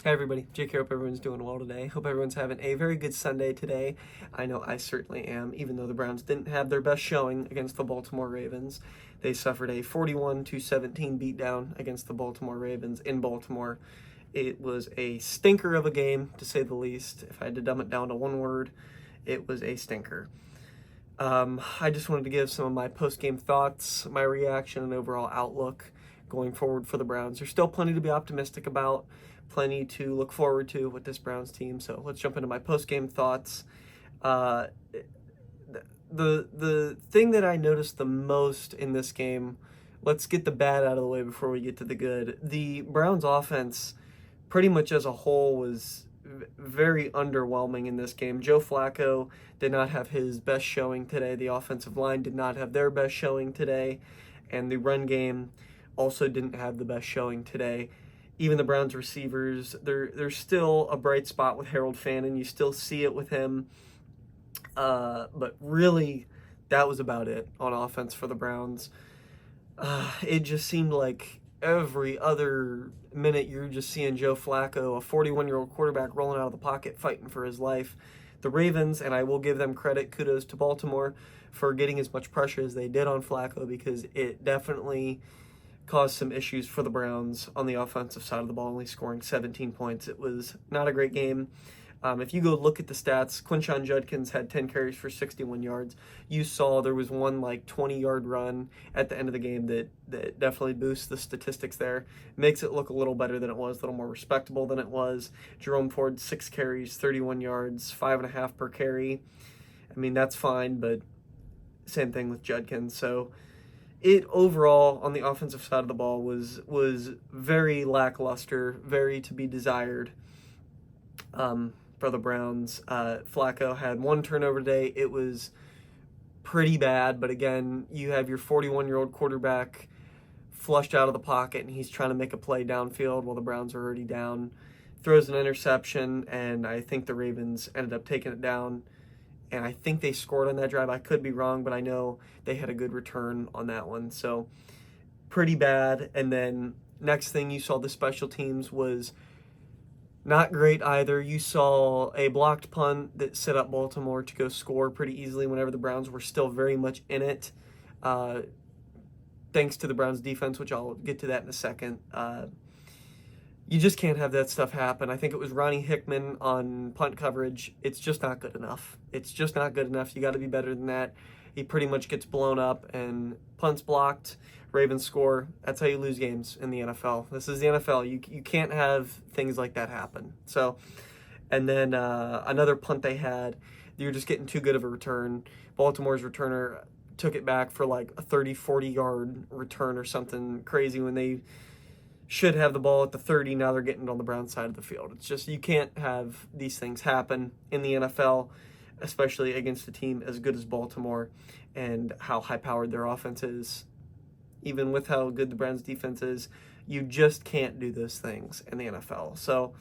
Hi everybody, Jake here. Hope everyone's doing well today. Hope everyone's having a very good Sunday today. I know I certainly am, even though the Browns didn't have their best showing against the Baltimore Ravens. They suffered a 41-17 beatdown against the Baltimore Ravens in Baltimore. It was a stinker of a game, to say the least. If I had to dumb it down to one word, it was a stinker. I just wanted to give some of my post-game thoughts, my reaction, and overall outlook going forward for the Browns. There's still plenty to be optimistic about, plenty to look forward to with this Browns team. So let's jump into my post-game thoughts. Uh, the thing that I noticed the most in this game, let's get the bad out of the way before we get to the good. The Browns offense, pretty much as a whole, was very underwhelming in this game. Joe Flacco did not have his best showing today. The offensive line did not have their best showing today. And the run game also didn't have the best showing today. Even the Browns receivers, there's still a bright spot with Harold Fannin. You still see it with him. But really, that was about it on offense for the Browns. It just seemed like every other minute you're just seeing Joe Flacco, a 41-year-old quarterback, rolling out of the pocket, fighting for his life. The Ravens, and I will give them credit, kudos to Baltimore for getting as much pressure as they did on Flacco, because it definitely caused some issues for the Browns on the offensive side of the ball, only scoring 17 points. It was not a great game. If you go look at the stats, Quinshon Judkins had 10 carries for 61 yards. You saw there was one 20-yard run at the end of the game that definitely boosts the statistics there. Makes it look a little better than it was, a little more respectable than it was. Jerome Ford, 6 carries, 31 yards, 5.5 per carry. I mean, that's fine, but same thing with Judkins. So it overall on the offensive side of the ball was very lackluster, very to be desired. For the Browns, Flacco had one turnover today. It was pretty bad, but again, you have your 41-year-old quarterback flushed out of the pocket, and he's trying to make a play downfield while the Browns are already down. Throws an interception, and I think the Ravens ended up taking it down. And I think they scored on that drive. I could be wrong, but I know they had a good return on that one. So pretty bad. And then next thing you saw, the special teams was not great either. You saw a blocked punt that set up Baltimore to go score pretty easily whenever the Browns were still very much in it. Thanks to the Browns defense, which I'll get to that in a second. You just can't have that stuff happen. I think it was Ronnie Hickman on punt coverage. It's just not good enough. It's just not good enough. You got to be better than that. He pretty much gets blown up and punts blocked. Ravens score. That's how you lose games in the NFL. This is the NFL. You can't have things like that happen. So, and then another punt they had, you're just getting too good of a return. Baltimore's returner took it back for like a 30, 40-yard return or something crazy when they should have the ball at the 30. Now they're getting on the Browns side of the field. It's just, you can't have these things happen in the NFL, especially against a team as good as Baltimore and how high-powered their offense is. Even with how good the Browns defense is, you just can't do those things in the NFL. So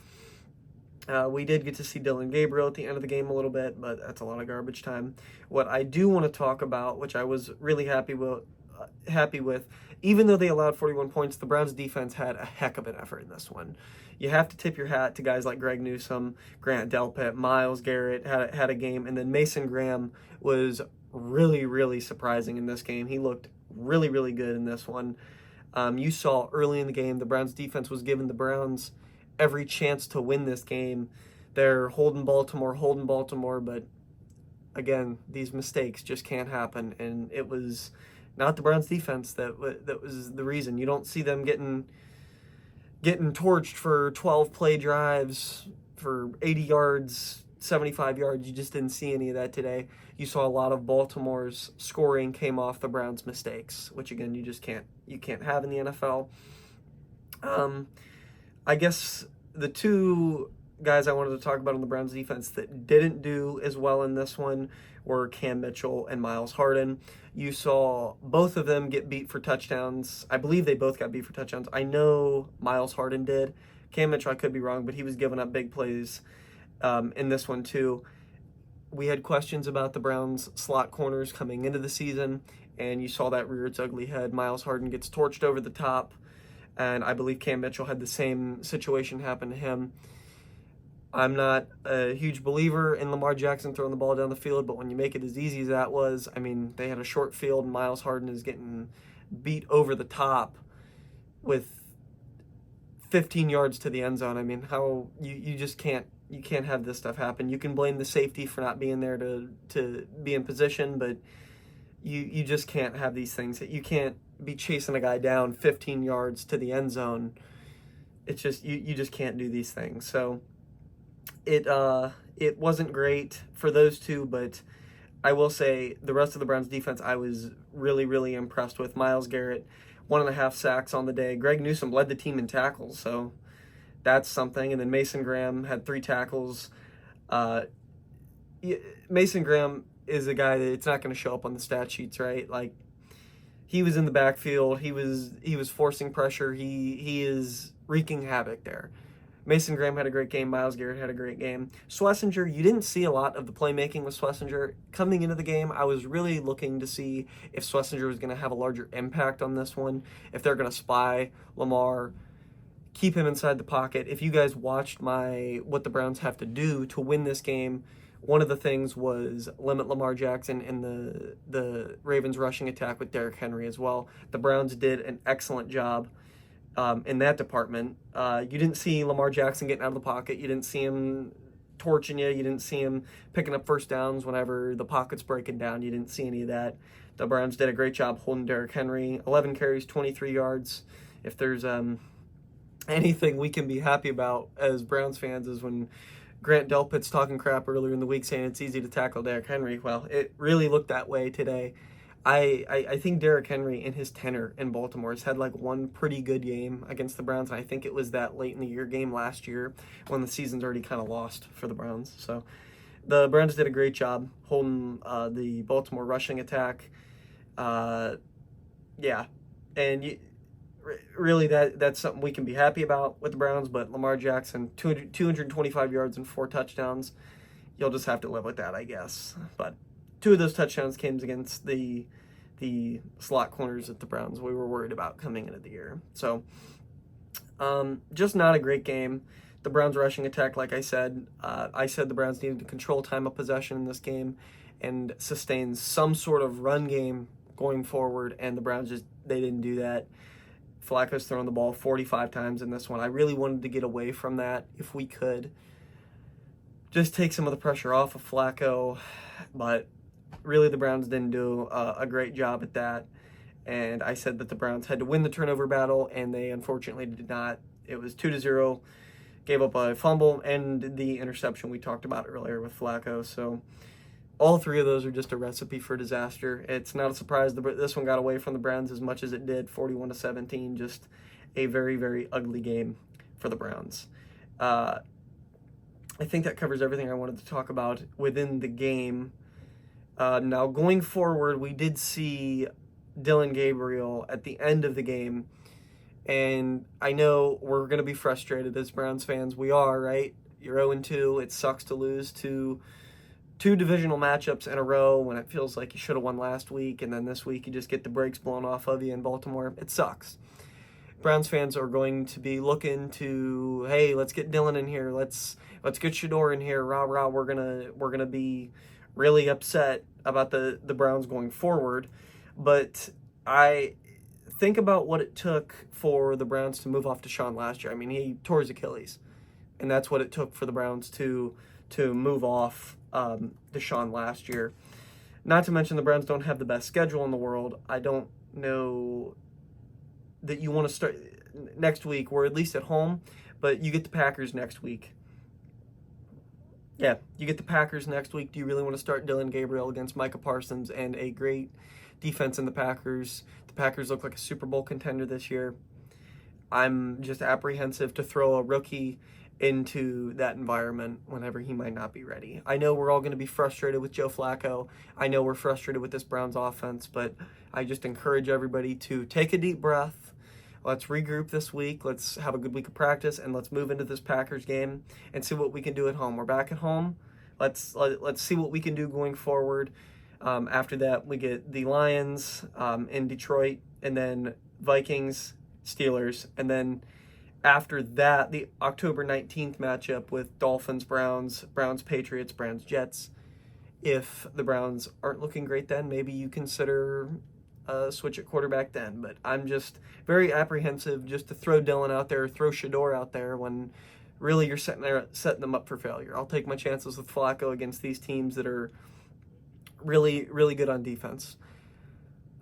we did get to see Dylan Gabriel at the end of the game a little bit, but that's a lot of garbage time. What I do want to talk about, which I was really happy with, even though they allowed 41 points, the Browns defense had a heck of an effort in this one. You have to tip your hat to guys like Greg Newsome, Grant Delpit, Myles Garrett had a game, and then Mason Graham was really, really surprising in this game. He looked really, really good in this one. You saw early in the game, the Browns defense was giving the Browns every chance to win this game. They're holding Baltimore, but again, these mistakes just can't happen, and it was not the Browns defense that was the reason. You don't see them getting torched for 12 play drives for 80 yards, 75 yards. You just didn't see any of that today. You saw a lot of Baltimore's scoring came off the Browns' mistakes, which again, you can't have in the NFL. I guess the two guys I wanted to talk about on the Browns defense that didn't do as well in this one were Cam Mitchell and Myles Harden. You saw both of them get beat for touchdowns. I believe they both got beat for touchdowns. I know Myles Harden did. Cam Mitchell, I could be wrong, but he was giving up big plays in this one too. We had questions about the Browns' slot corners coming into the season, and you saw that rear its ugly head. Myles Harden gets torched over the top, and I believe Cam Mitchell had the same situation happen to him. I'm not a huge believer in Lamar Jackson throwing the ball down the field, but when you make it as easy as that was, I mean, they had a short field, and Miles Harden is getting beat over the top with 15 yards to the end zone. I mean, how you just can't have this stuff happen. You can blame the safety for not being there to be in position, but you just can't have these things. You can't be chasing a guy down 15 yards to the end zone. It's just you just can't do these things. So it wasn't great for those two, but I will say the rest of the Browns defense I was really, really impressed with. Myles Garrett, 1.5 sacks on the day. Greg Newsome led the team in tackles, so that's something. And then Mason Graham had 3 tackles. Mason Graham is a guy that it's not going to show up on the stat sheets, right? Like, he was in the backfield. He was forcing pressure. He is wreaking havoc there. Mason Graham had a great game. Myles Garrett had a great game. Schlesinger, you didn't see a lot of the playmaking with Schlesinger. Coming into the game, I was really looking to see if Schlesinger was going to have a larger impact on this one, if they're going to spy Lamar, keep him inside the pocket. If you guys watched what the Browns have to do to win this game, one of the things was limit Lamar Jackson and the Ravens rushing attack with Derrick Henry as well. The Browns did an excellent job in that department. You didn't see Lamar Jackson getting out of the pocket. You didn't see him torching you. You didn't see him picking up first downs whenever the pocket's breaking down. You didn't see any of that. The Browns did a great job holding Derrick Henry. 11 carries, 23 yards. If there's anything we can be happy about as Browns fans is when Grant Delpit's talking crap earlier in the week saying it's easy to tackle Derrick Henry. Well, it really looked that way today. I think Derrick Henry in his tenure in Baltimore has had like one pretty good game against the Browns, and I think it was that late in the year game last year when the season's already kind of lost for the Browns. So the Browns did a great job holding the Baltimore rushing attack. Yeah, and really that's something we can be happy about with the Browns, but Lamar Jackson, 225 yards and 4 touchdowns. You'll just have to live with that, I guess. But 2 of those touchdowns came against the slot corners that the Browns we were worried about coming into the year. So just not a great game. The Browns rushing attack, like I said the Browns needed to control time of possession in this game and sustain some sort of run game going forward, and the Browns they didn't do that. Flacco's thrown the ball 45 times in this one. I really wanted to get away from that if we could. Just take some of the pressure off of Flacco, but really the Browns didn't do a great job at that. And I said that the Browns had to win the turnover battle, and they unfortunately did not. It was 2-0, gave up a fumble and the interception we talked about earlier with Flacco. So all 3 of those are just a recipe for disaster. It's not a surprise that this one got away from the Browns as much as it did, 41-17. Just a very, very ugly game for the Browns. I think that covers everything I wanted to talk about within the game. Now, going forward, we did see Dillon Gabriel at the end of the game, and I know we're going to be frustrated as Browns fans. We are, right? You're 0-2. It sucks to lose to 2 divisional matchups in a row when it feels like you should have won last week, and then this week you just get the brakes blown off of you in Baltimore. It sucks. Browns fans are going to be looking to, hey, let's get Dillon in here. Let's get Shador in here. Rah rah. We're gonna be really upset about the Browns going forward. But I think about what it took for the Browns to move off Deshaun last year. I mean, he tore his Achilles, and that's what it took for the Browns to move off Deshaun last year. Not to mention the Browns don't have the best schedule in the world. I don't know that you want to start next week. We're at least at home, but you get the Packers next week. Yeah, you get the Packers next week. Do you really want to start Dillon Gabriel against Micah Parsons and a great defense in the Packers? The Packers look like a Super Bowl contender this year. I'm just apprehensive to throw a rookie into that environment whenever he might not be ready. I know we're all going to be frustrated with Joe Flacco. I know we're frustrated with this Browns offense, but I just encourage everybody to take a deep breath. Let's regroup this week. Let's have a good week of practice, and let's move into this Packers game and see what we can do at home. We're back at home. Let's see what we can do going forward. After that, we get the Lions in Detroit, and then Vikings Steelers. And then after that, the October 19th matchup with Dolphins, Browns, Browns, Patriots, Browns, Jets. If the Browns aren't looking great then, maybe you consider a switch at quarterback then. But I'm just very apprehensive just to throw Dillon out there, throw Shador out there when really you're setting them up for failure. I'll take my chances with Flacco against these teams that are really, really good on defense.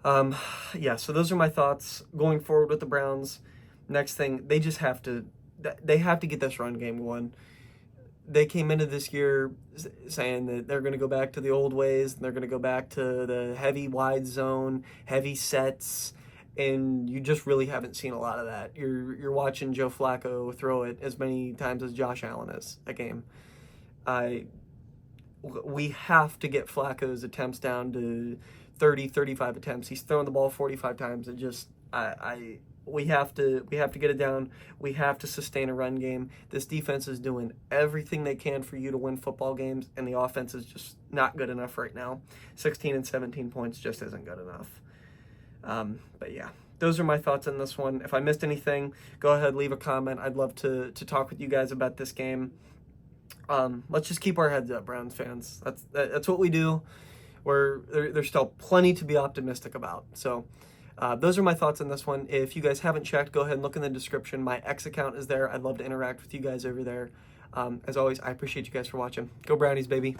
So those are my thoughts going forward with the Browns. Next thing, they have to get this run game going. They came into this year saying that they're going to go back to the old ways, and they're going to go back to the heavy wide zone, heavy sets, and you just really haven't seen a lot of that. You're watching Joe Flacco throw it as many times as Josh Allen is a game. We have to get Flacco's attempts down to 30, 35 attempts. He's throwing the ball 45 times. It just we have to get it down. We have to sustain a run game. This defense is doing everything they can for you to win football games, and the offense is just not good enough right now. 16 and 17 points just isn't good enough. But yeah, those are my thoughts on this one. If I missed anything, go ahead, leave a comment. I'd love to talk with you guys about this game. Let's just keep our heads up, Browns fans. That's what we do. There's still plenty to be optimistic about. So those are my thoughts on this one. If you guys haven't checked, go ahead and look in the description. My X account is there. I'd love to interact with you guys over there. As always, I appreciate you guys for watching. Go Brownies, baby.